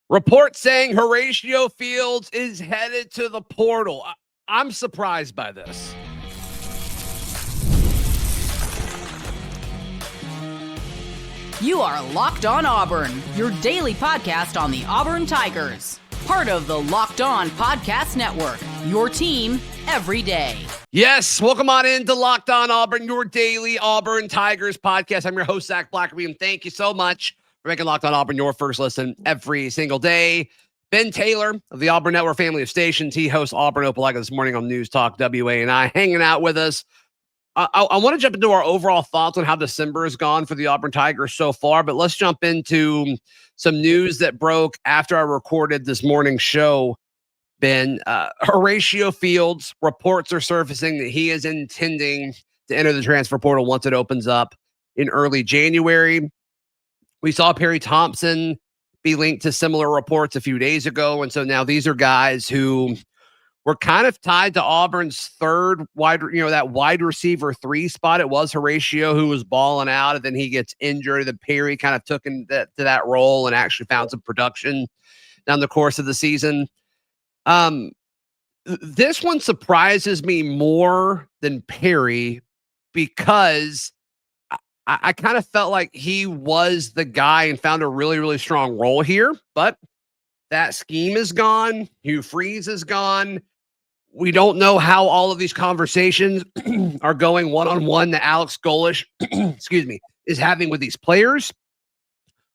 Report saying Horatio Fields is headed to the portal. I'm surprised by this. You are Locked On Auburn, your daily podcast on the Auburn Tigers. Part of the Locked On Podcast Network, your team every day. Yes, welcome on into Locked On Auburn, your daily Auburn Tigers podcast. I'm your host, Zach Blackerby, and thank you so much for making Locked On Auburn your first listen every single day. Ben Taylor of the Auburn Network family of stations. He hosts Auburn Opelika this morning on News Talk WANI, hanging out with us. I want to jump into our overall thoughts on how December has gone for the Auburn Tigers so far, but let's jump into some news that broke after I recorded this morning's show. Ben, Horatio Fields, reports are surfacing that he is intending to enter the transfer portal once it opens up in early January. We saw Perry Thompson be linked to similar reports a few days ago, and so now these are guys who were kind of tied to Auburn's third wide, that wide receiver 3 spot. It was Horatio who was balling out, and then he gets injured. And Perry kind of took to that role and actually found some production down the course of the season. This one surprises me more than Perry because I kind of felt like he was the guy and found a really, really strong role here, but that scheme is gone. Hugh Freeze is gone. We don't know how all of these conversations are going one-on-one that Alex Golesh, is having with these players.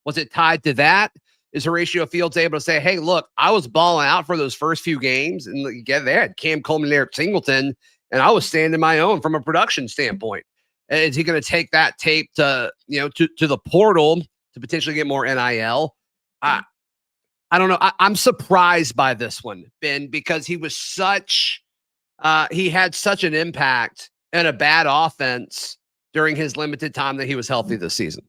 Was it tied to that? Is Horatio Fields able to say, hey, look, I was balling out for those first few games, and they had Cam Coleman there at Singleton, and I was standing my own from a production standpoint. Is he going to take that tape to the portal to potentially get more NIL? I don't know. I'm surprised by this one, Ben, because he was he had such an impact and a bad offense during his limited time that he was healthy this season.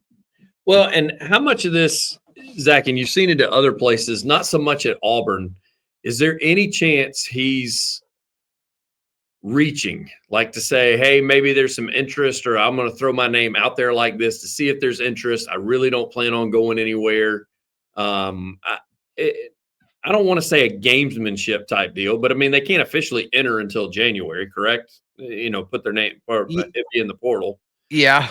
Well, and how much of this, Zach, and you've seen it at other places, not so much at Auburn, is there any chance he's reaching, like to say, hey, maybe there's some interest, or I'm going to throw my name out there like this to see if there's interest. I really don't plan on going anywhere. I don't want to say a gamesmanship type deal, but I mean, they can't officially enter until January, correct? Put their name or be in the portal. Yeah.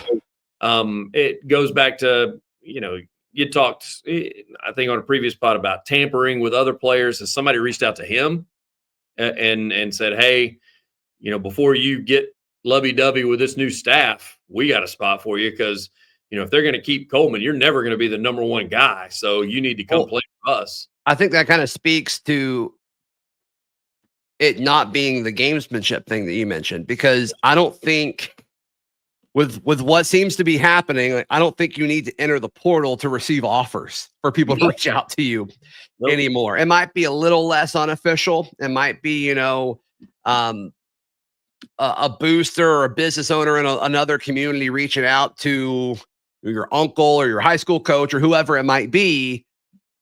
It goes back to, you talked, I think on a previous pod about tampering with other players. Has somebody reached out to him and said, hey, before you get lovey-dovey with this new staff, we got a spot for you because, if they're going to keep Coleman, you're never going to be the number one guy. So you need to come play for us. I think that kind of speaks to it not being the gamesmanship thing that you mentioned, because I don't think with what seems to be happening, I don't think you need to enter the portal to receive offers for people to reach out to you anymore. It might be a little less unofficial. It might be, a booster or a business owner in another community reaching out to your uncle or your high school coach or whoever it might be.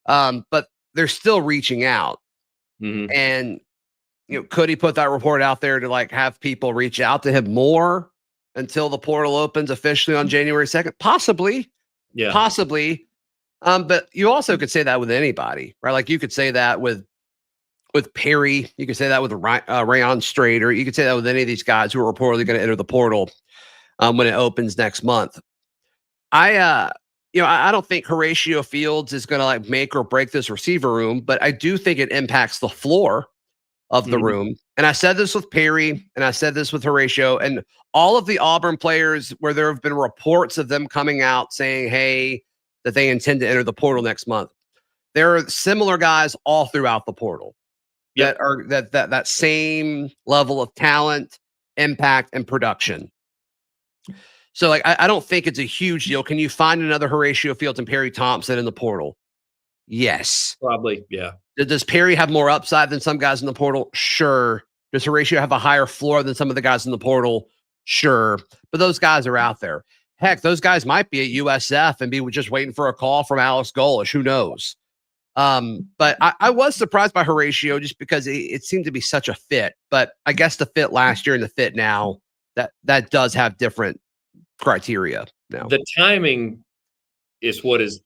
But they're still reaching out. Mm-hmm. And, could he put that report out there to have people reach out to him more until the portal opens officially on January 2nd? Possibly. Yeah. Possibly. But you also could say that with anybody, right? Like you could say that with Perry. You could say that with Rayon Strader. You could say that with any of these guys who are reportedly going to enter the portal when it opens next month. I don't think Horatio Fields is going to make or break this receiver room, but I do think it impacts the floor of the room. And I said this with Perry, and I said this with Horatio, and all of the Auburn players where there have been reports of them coming out saying, hey, that they intend to enter the portal next month. There are similar guys all throughout the portal that are that same level of talent, impact, and production. So I don't think it's a huge deal. Can you find another Horatio Fields and Perry Thompson in the portal? Yes. Probably, yeah. Does Perry have more upside than some guys in the portal? Sure. Does Horatio have a higher floor than some of the guys in the portal? Sure. But those guys are out there. Heck, those guys might be at USF and be just waiting for a call from Alex Golesh. Who knows? But I was surprised by Horatio just because it seemed to be such a fit. But I guess the fit last year and the fit now, that does have different criteria now. The timing is what is,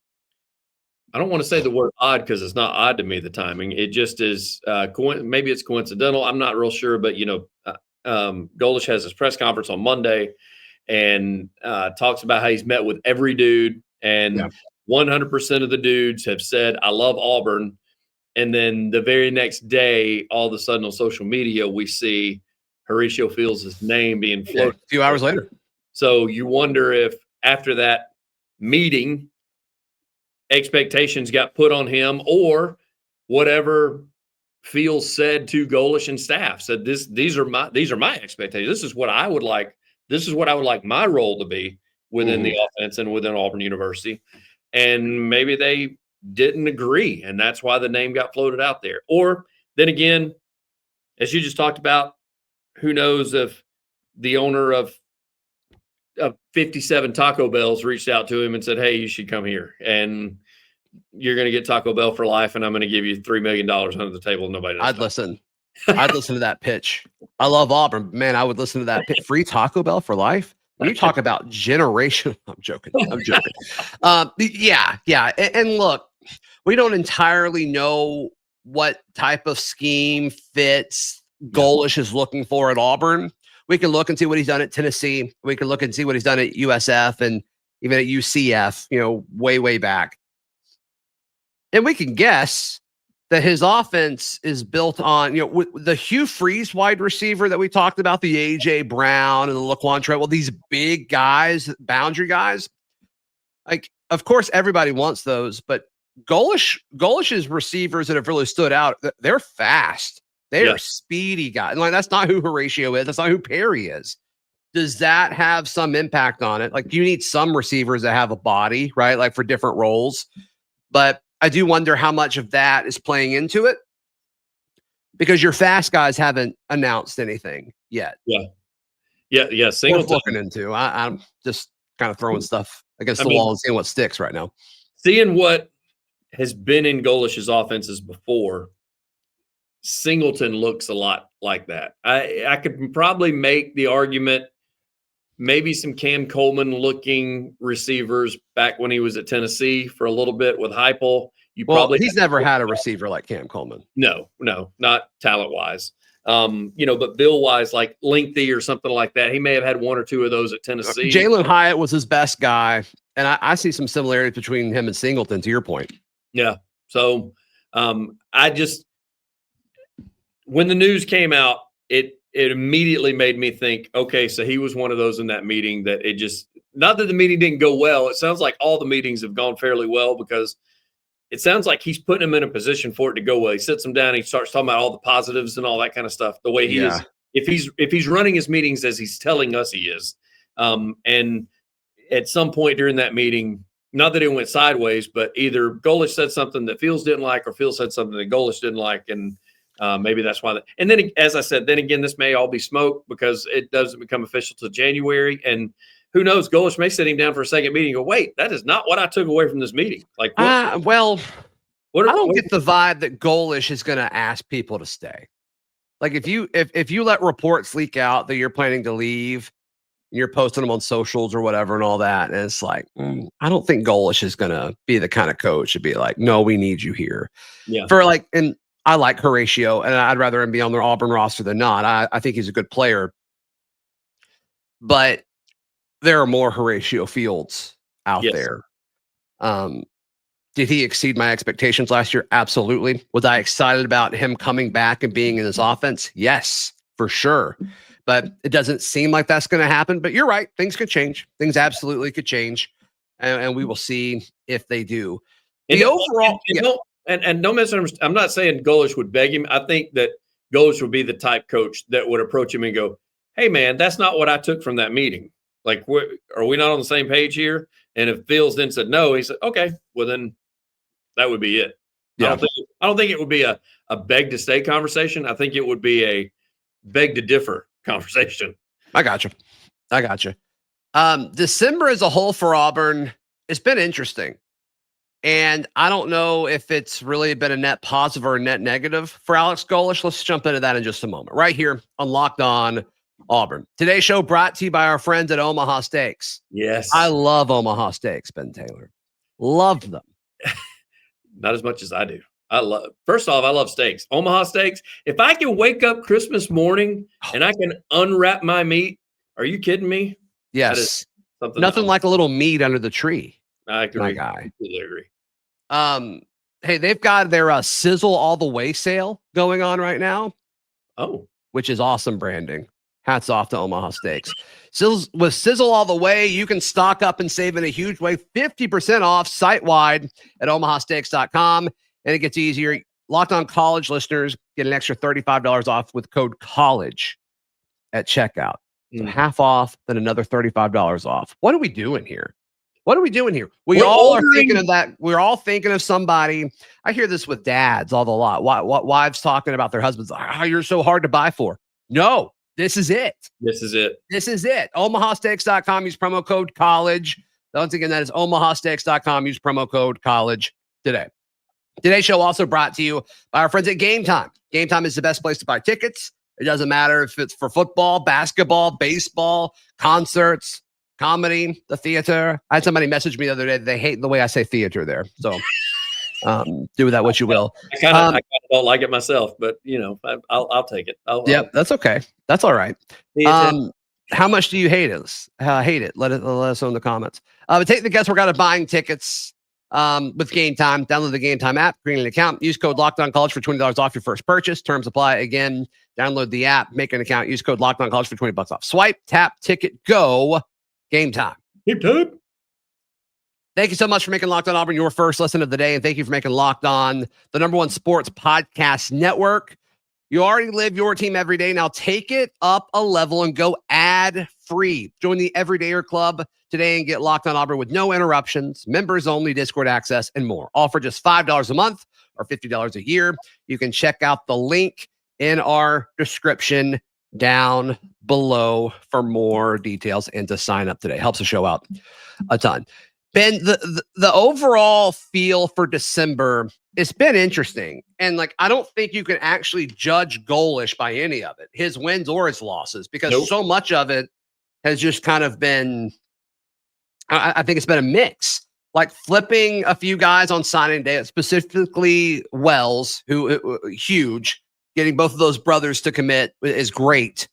I don't want to say the word odd because it's not odd to me, the timing. It just is, maybe it's coincidental. I'm not real sure, but, Golesh has his press conference on Monday and talks about how he's met with every dude, and 100% of the dudes have said, I love Auburn. And then the very next day, all of a sudden on social media, we see Horatio Fields' name being floated a few hours later. So you wonder if after that meeting, expectations got put on him, or whatever Fields said to Golesh and staff said, these are my expectations. This is what I would like. This is what I would like my role to be within the offense and within Auburn University. And maybe they didn't agree, and that's why the name got floated out there. Or then again, as you just talked about, who knows if the owner of 57 Taco Bells reached out to him and said, hey, you should come here, and you're going to get Taco Bell for life, and I'm going to give you $3 million under the table. Nobody knows. I'd listen to that pitch. I love Auburn. Man, I would listen to that pitch. Free Taco Bell for life. When you talk about generation, I'm joking. Yeah. And look, we don't entirely know what type of scheme fits Golesh is looking for at Auburn. We can look and see what he's done at Tennessee. We can look and see what he's done at USF and even at UCF, way back. And we can guess that his offense is built on, with the Hugh Freeze wide receiver that we talked about, the A.J. Brown and the Laquan Treadwell, these big guys, boundary guys. Like, of course, everybody wants those, but Golesh's receivers that have really stood out, they're fast. They are speedy guys. And that's not who Horatio is. That's not who Perry is. Does that have some impact on it? Like, you need some receivers that have a body, right? Like for different roles. But I do wonder how much of that is playing into it, because your fast guys haven't announced anything yet. Yeah. Singleton. Looking into. I'm just kind of throwing stuff against the wall and seeing what sticks right now. Seeing what has been in Golesh's offenses before, Singleton looks a lot like that. I could probably make the argument, maybe some Cam Coleman looking receivers back when he was at Tennessee for a little bit with Heupel. He's never had a receiver like Cam Coleman. No, not talent wise. But bill wise, like lengthy or something like that. He may have had one or two of those at Tennessee. Jalen Hyatt was his best guy, and I see some similarities between him and Singleton, to your point. Yeah. So when the news came out, it immediately made me think, okay, so he was one of those in that meeting that not that the meeting didn't go well. It sounds like all the meetings have gone fairly well, because it sounds like he's putting him in a position for it to go well. He sits him down, he starts talking about all the positives and all that kind of stuff, the way he is. If he's running his meetings as he's telling us he is. And at some point during that meeting, not that it went sideways, but either Golesh said something that Fields didn't like, or Fields said something that Golesh didn't like. And maybe that's why. And then, as I said, this may all be smoke, because it doesn't become official till January. And who knows? Golesh may sit him down for a second meeting and go, "Wait, that is not what I took away from this meeting." Like, I don't get the vibe that Golesh is going to ask people to stay. Like, if you let reports leak out that you're planning to leave, and you're posting them on socials or whatever and all that, and it's like, I don't think Golesh is going to be the kind of coach to be like, "No, we need you here." Yeah. And I like Horatio, and I'd rather him be on their Auburn roster than not. I think he's a good player, but there are more Horatio Fields out there. Did he exceed my expectations last year? Absolutely. Was I excited about him coming back and being in his offense? Yes, for sure. But it doesn't seem like that's going to happen. But you're right. Things could change. Things absolutely could change. And we will see if they do. And no misunderstanding. I'm not saying Golesh would beg him. I think that Golesh would be the type coach that would approach him and go, "Hey, man, that's not what I took from that meeting. Like, are we not on the same page here?" And if Fields then said no, he said, "Okay, well then that would be it." Yeah. I don't think it would be a beg to stay conversation. I think it would be a beg to differ conversation. I got you. December as a whole for Auburn, it's been interesting. And I don't know if it's really been a net positive or a net negative for Alex Golesh. Let's jump into that in just a moment. Right here on Locked On Auburn. Today's show brought to you by our friends at Omaha Stakes. Yes. I love Omaha Stakes, Ben Taylor. Love them. Not as much as I do. First off, I love steaks. Omaha Steaks. If I can wake up Christmas morning and I can unwrap my meat, are you kidding me? Yes. Something Nothing like a little meat under the tree. I agree. My guy. Completely agree. Hey, they've got their Sizzle All the Way sale going on right now. Oh, which is awesome branding. Hats off to Omaha Steaks. With Sizzle All the Way, you can stock up and save in a huge way. 50% off site-wide at omahasteaks.com. And it gets easier. Locked On College listeners get an extra $35 off with code COLLEGE at checkout. So half off, then another $35 off. What are we doing here? We're all thinking of that. We're all thinking of somebody. I hear this with dads all the lot. Wives talking about their husbands. Oh, you're so hard to buy for. No, this is it. This is it. Omahasteaks.com. Use promo code COLLEGE. Once again, that is omahasteaks.com. Use promo code COLLEGE today. Today's show also brought to you by our friends at Game Time. Game Time is the best place to buy tickets. It doesn't matter if it's for football, basketball, baseball, concerts, comedy, the theater. I had somebody message me the other day. They hate the way I say theater there. So do with that what you will. I kind of don't like it myself, but I'll take it. That's okay. That's all right. How much do you hate us? Hate it? Let us know in the comments. But take the guesswork out of buying tickets with Game Time. Download the Game Time app, create an account, use code LOCKEDONCollege for $20 off your first purchase. Terms apply. Again, download the app, make an account, use code LOCKEDONCollege for $20 off. Swipe, tap, ticket, go. Game Time. Game Time. Thank you so much for making Locked On Auburn your first listen of the day, and thank you for making Locked On the #1 sports podcast network. You already live your team every day. Now take it up a level and go ad-free. Join the Everydayer Club today and get Locked On Auburn with no interruptions, members-only Discord access, and more. All for just $5 a month or $50 a year. You can check out the link in our description down below for more details and to sign up today. Helps the show out a ton. Ben, the overall feel for December, it's been interesting. And I don't think you can actually judge Golesh by any of it, his wins or his losses, because so much of it has just kind of been, I think it's been a mix. Like flipping a few guys on signing day, specifically Wells, who huge, getting both of those brothers to commit is great.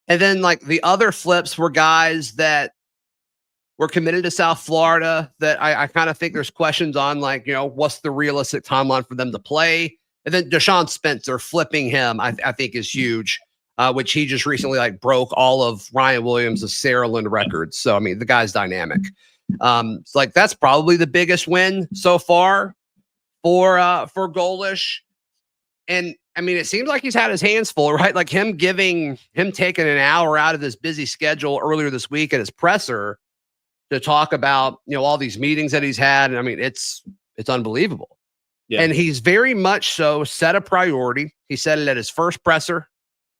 And then the other flips were guys that were committed to South Florida that I kind of think there's questions on, what's the realistic timeline for them to play? And then Deshawn Spencer, flipping him, I think is huge, which he just recently broke all of Ryan Williams' Saraland records. So, the guy's dynamic. That's probably the biggest win so far for Golesh. And it seems like he's had his hands full, right? Him taking an hour out of this busy schedule earlier this week at his presser to talk about, all these meetings that he's had. And it's unbelievable. Yeah. And he's very much so set a priority. He said it at his first presser.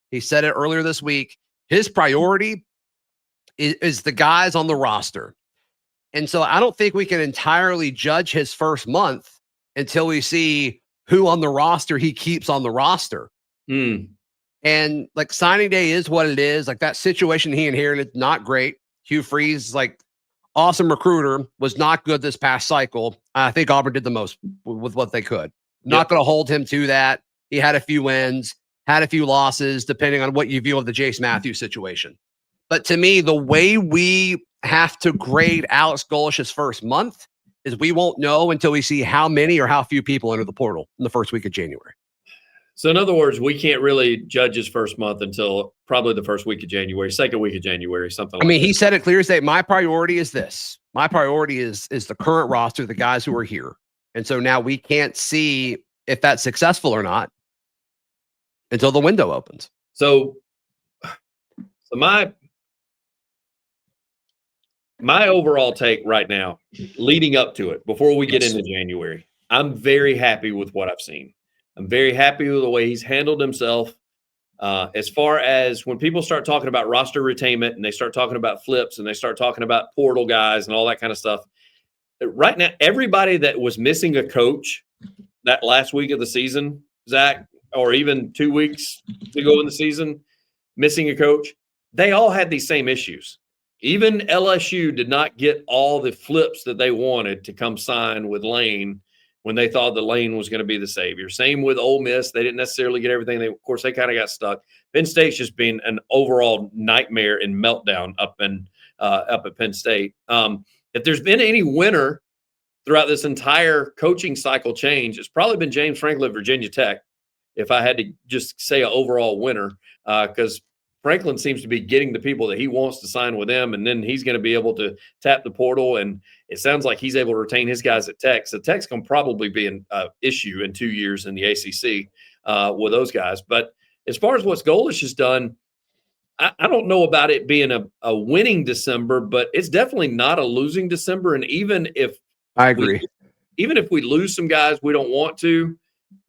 He said it earlier this week. His priority is the guys on the roster. And so I don't think we can entirely judge his first month until we see who on the roster he keeps on the roster. And signing day is what it is. That situation he inherited, not great. Hugh Freeze, awesome recruiter, was not good this past cycle. I think Auburn did the most with what they could. Not going to hold him to that. He had a few wins, had a few losses, depending on what you view of the Jace Matthews situation. But to me, the way we have to grade Alex Golesh's first month is we won't know until we see how many or how few people enter the portal in the first week of January. So in other words, we can't really judge his first month until probably the first week of January, second week of January, something like that. He said it clear as day. My priority is this. My priority is the current roster, the guys who are here. And so now we can't see if that's successful or not until the window opens. So my overall take right now, leading up to it, before we get into January, I'm very happy with what I've seen. I'm very happy with the way he's handled himself. As far as when people start talking about roster retainment and they start talking about flips and they start talking about portal guys and all that kind of stuff, right now, everybody that was missing a coach that last week of the season, Zach, or even 2 weeks to go in the season, missing a coach, they all had these same issues. Even LSU did not get all the flips that they wanted to come sign with Lane when they thought the lane was going to be the savior. Same with Ole Miss. They didn't necessarily get everything. Of course, they kind of got stuck. Penn State's just been an overall nightmare and meltdown up at Penn State. If there's been any winner throughout this entire coaching cycle change, it's probably been James Franklin at Virginia Tech, if I had to just say an overall winner, because Franklin seems to be getting the people that he wants to sign with them, and then he's going to be able to tap the portal, and it sounds like he's able to retain his guys at Tech. So Tech's going to probably be an issue in 2 years in the ACC with those guys. But as far as what Golesh has done, I don't know about it being a winning December, but it's definitely not a losing December. And even if I agree, even if we lose some guys we don't want to,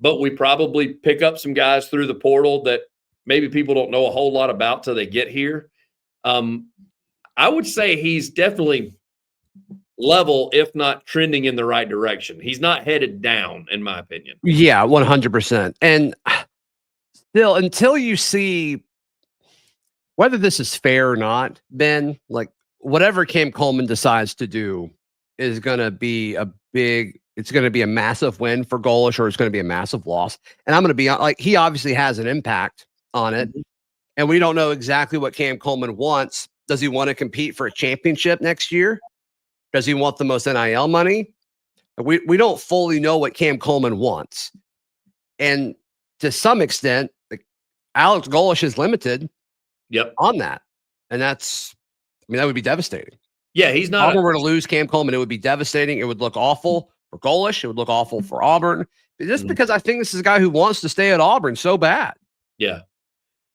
but we probably pick up some guys through the portal that maybe people don't know a whole lot about till they get here. I would say he's definitely level, if not trending in the right direction. He's not headed down, in my opinion. Yeah, 100%. And still, until you see whether this is fair or not, Ben, like whatever Cam Coleman decides to do is going to be it's going to be a massive win for Golesh, or it's going to be a massive loss. And I'm going to be like, he obviously has an impact on it. And we don't know exactly what Cam Coleman wants. Does he want to compete for a championship next year? Does he want the most NIL money? We don't fully know what Cam Coleman wants. And to some extent, like, Alex Golesh is limited on that. And that would be devastating. Yeah, he's not. If Auburn were to lose Cam Coleman, it would be devastating. It would look awful for Golesh. It would look awful for Auburn. Just because I think this is a guy who wants to stay at Auburn so bad. Yeah.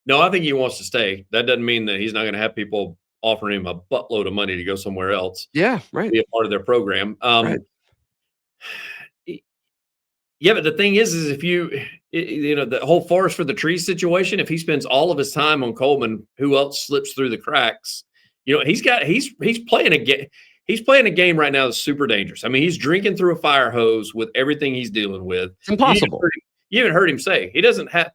No, I think he wants to stay. That doesn't mean that he's not going to have people offering him a buttload of money to go somewhere else. Yeah, right. Be a part of their program. Right. Yeah, but the thing is if the whole forest for the trees situation, if he spends all of his time on Coleman, who else slips through the cracks? He's playing a game. He's playing a game right now that's super dangerous. I mean, he's drinking through a fire hose with everything he's dealing with. It's impossible. You even heard him say he doesn't have.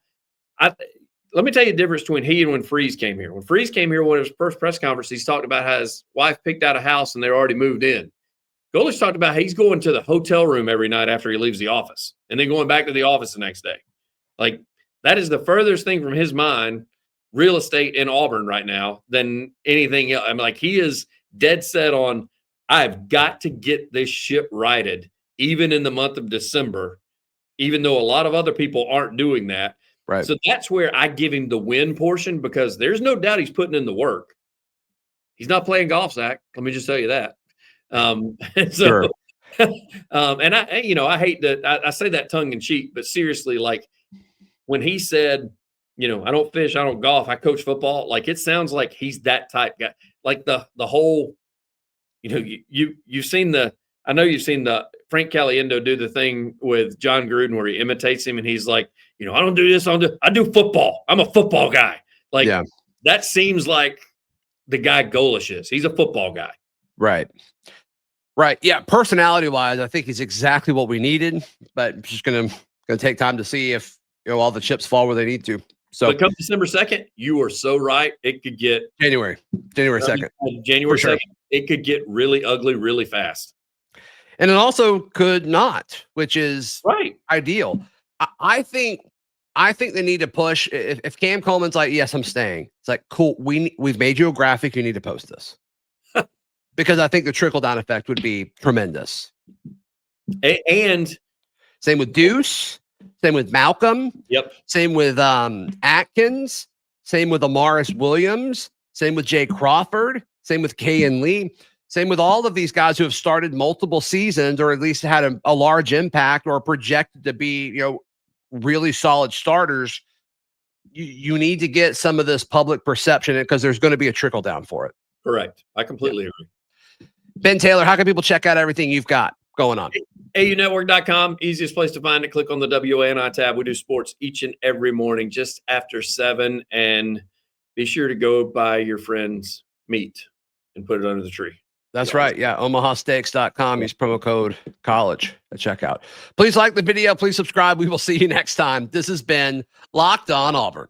Let me tell you the difference between he and when Freeze came here. When Freeze came here, one of his first press conference, he's talked about how his wife picked out a house and they're already moved in. Golesh talked about how he's going to the hotel room every night after he leaves the office and then going back to the office the next day. Like, that is the furthest thing from his mind, real estate in Auburn right now, than anything else. I mean, like, he is dead set on, I've got to get this ship righted, even in the month of December, even though a lot of other people aren't doing that. Right. So that's where I give him the win portion, because there's no doubt he's putting in the work. He's not playing golf, Zach. Let me just tell you that. Sure. And I hate that I say that tongue in cheek, but seriously, like when he said, I don't fish, I don't golf, I coach football. Like, it sounds like he's that type guy. Like the whole, you've seen I know you've seen the Frank Caliendo do the thing with John Gruden where he imitates him and he's like, I don't do this, I do football. I'm a football guy. Like, that seems like the guy Golesh is. He's a football guy. Right. Right. Yeah. Personality wise, I think he's exactly what we needed, but it's just going to take time to see if, all the chips fall where they need to. So, but come December 2nd, you are so right. It could get January 2nd. January 2nd. Sure. It could get really ugly really fast. And it also could not, which is right. Ideal. I think they need to push. If Cam Coleman's like, yes, I'm staying. It's like, cool. We've made you a graphic. You need to post this. Because I think the trickle-down effect would be tremendous. And same with Deuce, same with Malcolm. Yep. Same with Atkins, same with Amaris Williams, same with Jay Crawford, same with Kayan Lee, same with all of these guys who have started multiple seasons or at least had a large impact or projected to be, really solid starters. You need to get some of this public perception because there's going to be a trickle-down for it. Correct. I completely agree. Ben Taylor, how can people check out everything you've got going on? AUnetwork.com, easiest place to find it. Click on the WANI tab. We do sports each and every morning just after 7. And be sure to go buy your friend's meat and put it under the tree. That's right. Yeah. OmahaStakes.com. Use promo code college at checkout. Please like the video. Please subscribe. We will see you next time. This has been Locked On Auburn.